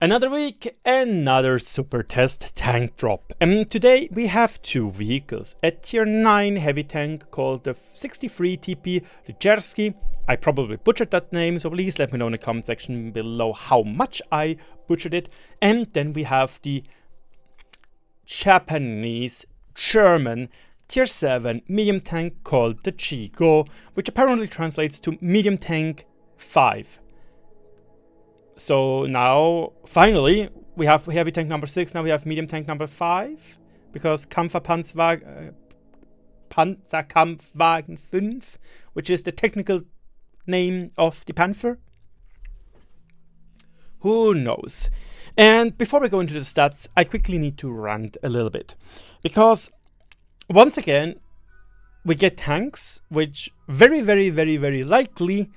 Another week, another super test tank drop. And today we have two vehicles. A tier 9 heavy tank called the 63TP Rycerski. I probably butchered that name, so please let me know in the comment section below how much I butchered it. And then we have the Japanese-German tier 7 medium tank called the Chigo, which apparently translates to medium tank 5. So now, finally, we have heavy tank number 6, now we have medium tank number 5, because Panzerkampfwagen 5, which is the technical name of the Panther. Who knows? And before we go into the stats, I quickly need to rant a little bit, because once again, we get tanks which very likely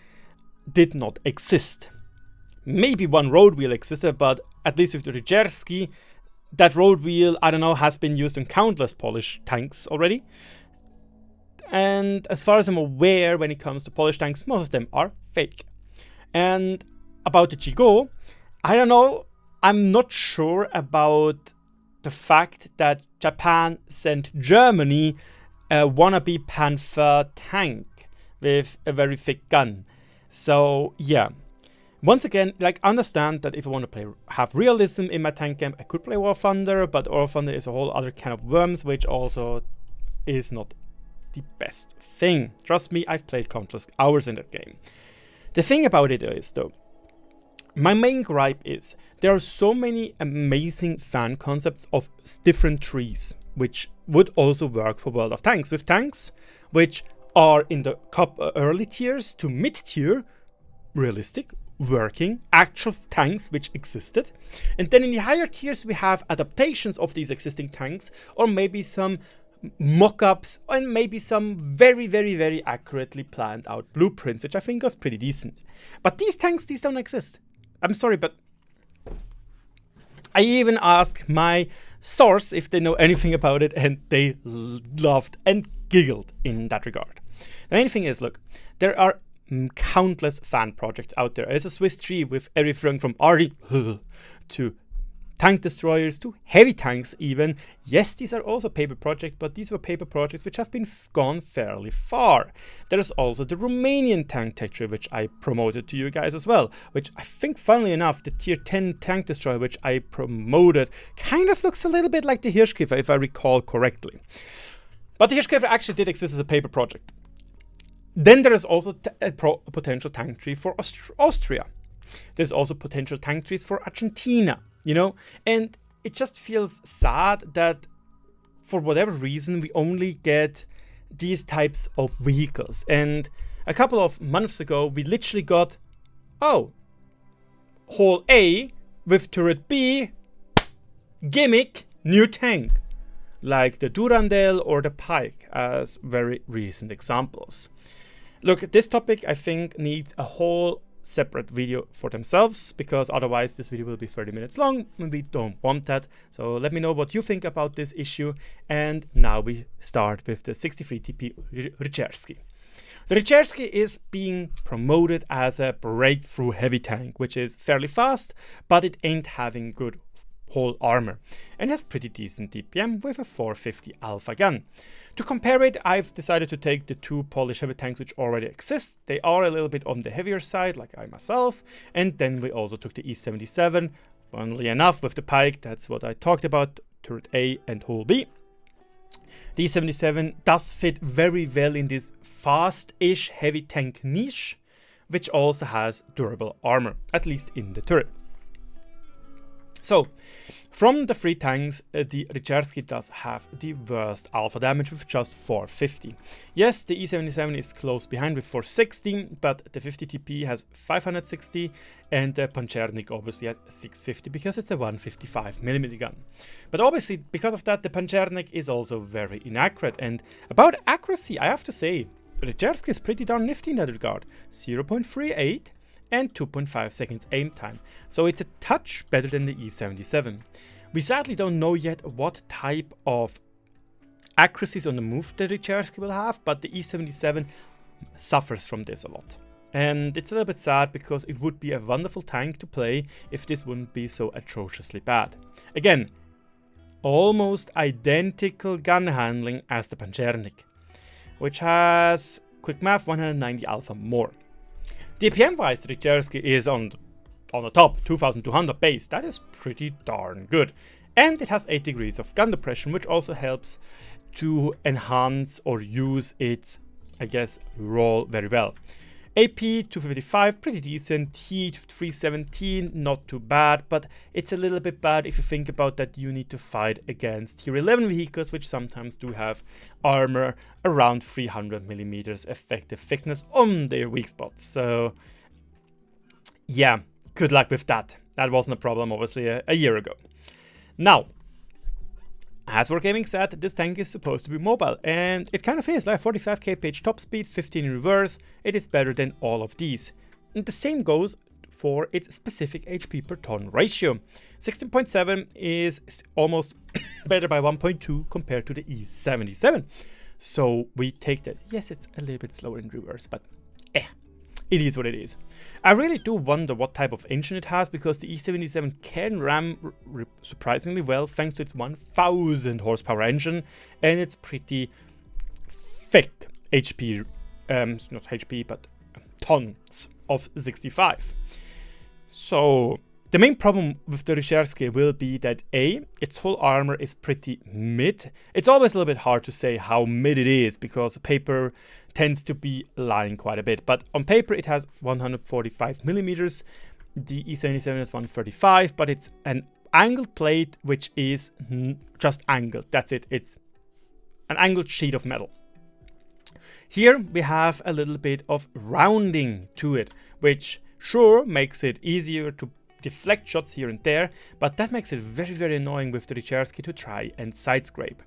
did not exist. Maybe one road wheel existed, but at least with the Rycerski, that road wheel, I don't know, has been used in countless Polish tanks already. And as far as I'm aware, when it comes to Polish tanks, most of them are fake. And about the Chigo, I don't know, I'm not sure about the fact that Japan sent Germany a wannabe Panther tank with a very thick gun. So yeah. Once again, like, understand that if I want to have realism in my tank game, I could play War Thunder, but War Thunder is a whole other can of worms, which also is not the best thing. Trust me, I've played countless hours in that game. The thing about it is, though, my main gripe is there are so many amazing fan concepts of different trees, which would also work for World of Tanks, with tanks which are in the early tiers to mid-tier, realistic, working actual tanks which existed, and then in the higher tiers we have adaptations of these existing tanks, or maybe some mock-ups, and maybe some very accurately planned out blueprints, which I think was pretty decent. But these tanks, these don't exist. I'm sorry, but I even asked my source if they know anything about it, and they laughed and giggled in that regard. The main thing is, look, there are countless fan projects out there. There's a Swiss tree with everything from RD to tank destroyers to heavy tanks even. Yes, these are also paper projects, but these were paper projects which have been gone fairly far. There's also the Romanian tank tech tree, which I promoted to you guys as well, which I think, funnily enough, the tier 10 tank destroyer which I promoted kind of looks a little bit like the Hirschkäfer, if I recall correctly. But the Hirschkäfer actually did exist as a paper project. Then there is also a potential tank tree for Austria. There's also potential tank trees for Argentina, you know? And it just feels sad that for whatever reason, we only get these types of vehicles. And a couple of months ago, we literally got, oh, Hall A with turret B, gimmick, new tank. Like the Durandal or the Pike as very recent examples. Look, this topic I think needs a whole separate video for themselves, because otherwise this video will be 30 minutes long and we don't want that. So let me know what you think about this issue. And now we start with the 63TP Rycerski. The Rycerski is being promoted as a breakthrough heavy tank, which is fairly fast, but it ain't having good whole armor, and has pretty decent DPM with a 450 alpha gun. To compare it, I've decided to take the two Polish heavy tanks which already exist. They are a little bit on the heavier side, like I myself, and then we also took the E77, funnily enough, with the Pike. That's what I talked about, turret A and hull B. The E77 does fit very well in this fast-ish heavy tank niche, which also has durable armor, at least in the turret. So, from the three tanks, the Rycerski does have the worst alpha damage with just 450. Yes, the E77 is close behind with 460, but the 50TP has 560, and the Panzernik obviously has 650 because it's a 155mm gun. But obviously, because of that, the Panzernik is also very inaccurate. And about accuracy, I have to say, Rycerski is pretty darn nifty in that regard. 0.38. and 2.5 seconds aim time, so it's a touch better than the E77. We sadly don't know yet what type of accuracies on the move the Rycerski will have, but the E77 suffers from this a lot. And it's a little bit sad because it would be a wonderful tank to play if this wouldn't be so atrociously bad. Again, almost identical gun handling as the Panzernik, which has, quick math, 190 alpha more. The APM-wise, the Rycerski is on the top, 2200 base. That is pretty darn good. And it has 8 degrees of gun depression, which also helps to enhance or use its, I guess, roll very well. AP 255, pretty decent. T 317, not too bad, but it's a little bit bad if you think about that you need to fight against Tier 11 vehicles, which sometimes do have armor around 300 millimeters effective thickness on their weak spots. So, yeah, good luck with that. That wasn't a problem, obviously, a year ago. Now, as Wargaming said, this tank is supposed to be mobile, and it kind of is. Like 45 kph top speed, 15 in reverse. It is better than all of these. And the same goes for its specific HP per ton ratio. 16.7 is almost better by 1.2 compared to the E77. So we take that. Yes, it's a little bit slower in reverse, but it is what it is. I really do wonder what type of engine it has, because the E77 can ram surprisingly well thanks to its 1000 horsepower engine, and it's pretty thick HP, not HP, but tons of 65. So the main problem with the Rycerski will be that its whole armor is pretty mid. It's always a little bit hard to say how mid it is, because paper tends to be lying quite a bit. But on paper it has 145 millimeters. The E77 is 135, but it's an angled plate which is just angled. That's it. It's an angled sheet of metal. Here we have a little bit of rounding to it, which sure makes it easier to deflect shots here and there, but that makes it very, very annoying with the Rycerski to try and side scrape.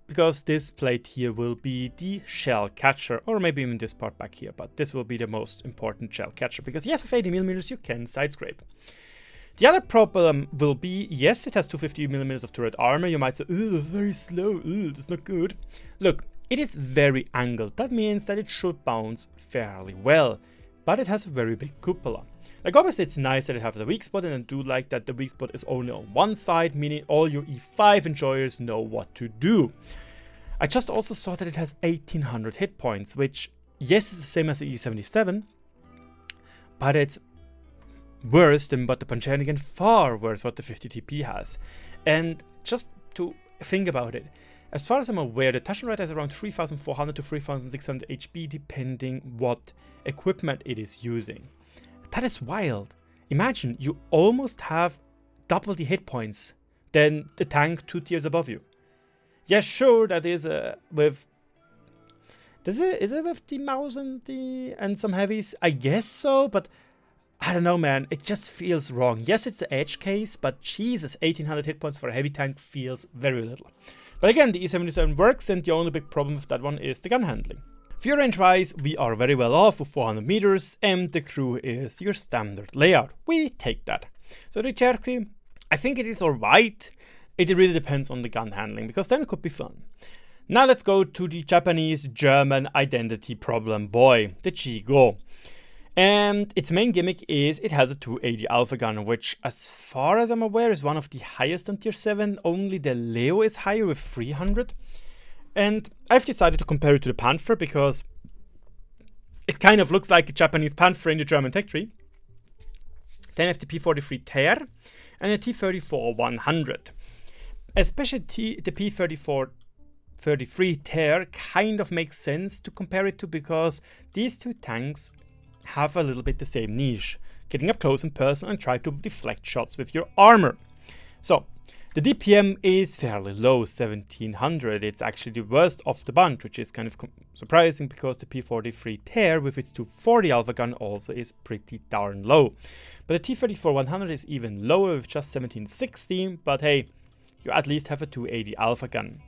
Because this plate here will be the shell catcher, or maybe even this part back here, but this will be the most important shell catcher, because yes, with 80mm you can side scrape. The other problem will be, yes, it has 250mm of turret armor. You might say, ooh, that's very slow, ooh, that's not good. Look, it is very angled. That means that it should bounce fairly well, but it has a very big cupola. Like, obviously it's nice that it has a weak spot, and I do like that the weak spot is only on one side, meaning all your E5 enjoyers know what to do. I just also saw that it has 1800 hit points, which, yes, is the same as the E77, but it's worse than what the Panzernik, and far worse what the 50TP has. And just to think about it, as far as I'm aware, the Taschenreiter is around 3400 to 3600 HP, depending what equipment it is using. That is wild. Imagine you almost have double the hit points than the tank 2 tiers above you. Yeah, sure, that is with... Is it with the mouse and some heavies? I guess so, but I don't know, man. It just feels wrong. Yes, it's the edge case, but Jesus, 1800 hit points for a heavy tank feels very little. But again, the E77 works, and the only big problem with that one is the gun handling. Fuel range wise, we are very well off with 400 meters, and the crew is your standard layout. We take that. So the Rycerski, I think it is alright. It really depends on the gun handling, because then it could be fun. Now let's go to the Japanese-German identity problem boy, the Chigo. And its main gimmick is it has a 280 alpha gun, which, as far as I'm aware, is one of the highest on tier 7. Only the Leo is higher with 300. And I've decided to compare it to the Panther, because it kind of looks like a Japanese Panther in the German tech tree. Then I have the P43 Ter and the T34-100. Especially the P34-33 Ter kind of makes sense to compare it to, because these two tanks have a little bit the same niche, getting up close and personal and try to deflect shots with your armor. So the DPM is fairly low, 1700. It's actually the worst of the bunch, which is kind of surprising, because the P43 Ter with its 240 alpha gun also is pretty darn low. But the T34-100 is even lower with just 1760, but hey, you at least have a 280 alpha gun.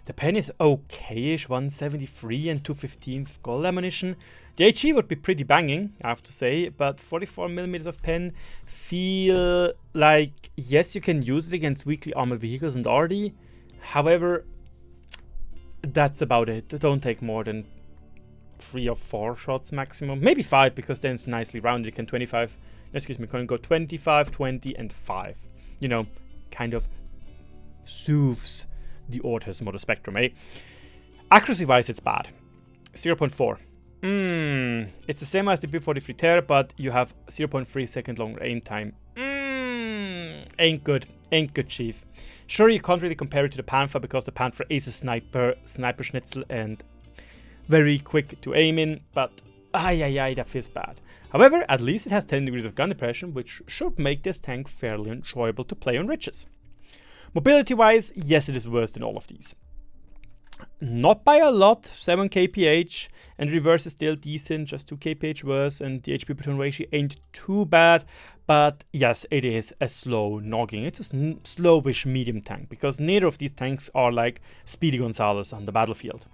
The pen is okay-ish, 173 and 215 with gold ammunition. The HE would be pretty banging, I have to say, but 44mm of pen feel like, yes, you can use it against weakly armored vehicles and RD. However, that's about it. Don't take more than 3 or 4 shots maximum, maybe 5, because then it's nicely rounded. You can can go 25, 20, and 5. You know, kind of soothes the autism or the spectrum, eh? Accuracy-wise, it's bad. 0.4. It's the same as the P-43 Terror, but you have 0.3 second longer aim time. Ain't good, chief. Sure, you can't really compare it to the Panther because the Panther is a sniper schnitzel and very quick to aim in, but that feels bad. However, at least it has 10 degrees of gun depression, which should make this tank fairly enjoyable to play on ridges. Mobility-wise, yes, it is worse than all of these. Not by a lot, 7 kph, and reverse is still decent, just 2 kph worse, and the HP per turn ratio ain't too bad, but yes, it is a slow nogging. It's a slowish medium tank, because neither of these tanks are like Speedy Gonzales on the battlefield.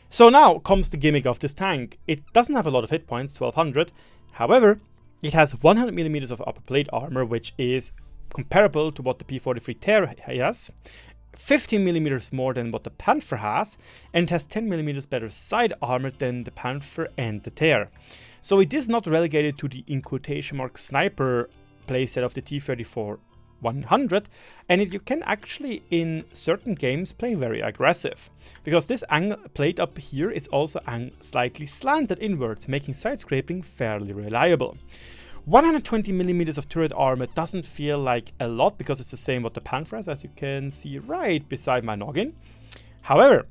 So now comes the gimmick of this tank. It doesn't have a lot of hit points, 1200, however, it has 100mm of upper plate armor, which is comparable to what the P-43 Terror has, 15mm more than what the Panther has, and it has 10mm better side armor than the Panther and the Terror. So it is not relegated to the, in quotation mark, sniper playset of the T-34-100, and you can actually in certain games play very aggressive, because this plate up here is also slightly slanted inwards, making side scraping fairly reliable. 120mm of turret armor doesn't feel like a lot because it's the same what the Panther has, as you can see right beside my noggin. However,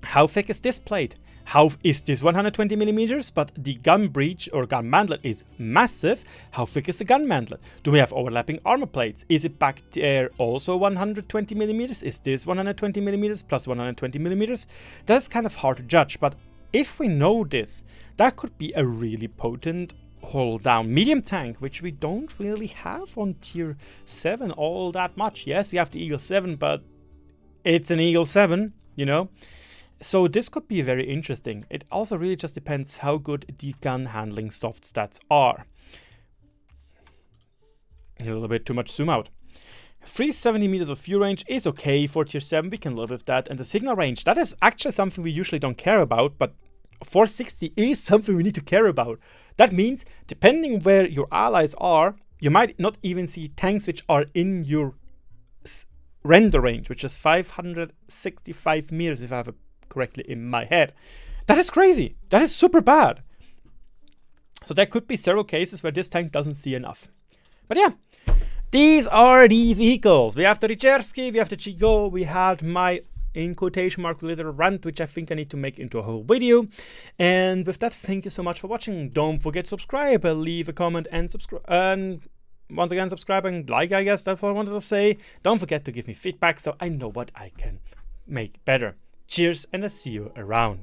how thick is this plate? How is this 120mm? But the gun breech or gun mantlet is massive. How thick is the gun mantlet? Do we have overlapping armor plates? Is it back there also 120mm? Is this 120mm plus 120mm? That's kind of hard to judge, but if we know this, that could be a really potent hold down medium tank, which we don't really have on tier 7 all that much. Yes, we have the Eagle 7, but it's an Eagle 7, you know. So this could be very interesting. It also really just depends how good the gun handling soft stats are. A little bit too much zoom out. 370 meters of view range is okay for tier 7, we can live with that. And the signal range, that is actually something we usually don't care about, but 460 is something we need to care about. That means, depending where your allies are, you might not even see tanks which are in your render range, which is 565 meters if I have it correctly in my head. That is crazy. That is super bad. So there could be several cases where this tank doesn't see enough. But yeah, these are these vehicles. We have the Rycerski, we have the Chigo, we had my in quotation mark little rant, which I think I need to make into a whole video. And with that, thank you so much for watching. Don't forget to subscribe, leave a comment, and subscribe. And once again, subscribe and like, I guess that's what I wanted to say. Don't forget to give me feedback so I know what I can make better. Cheers, and I'll see you around.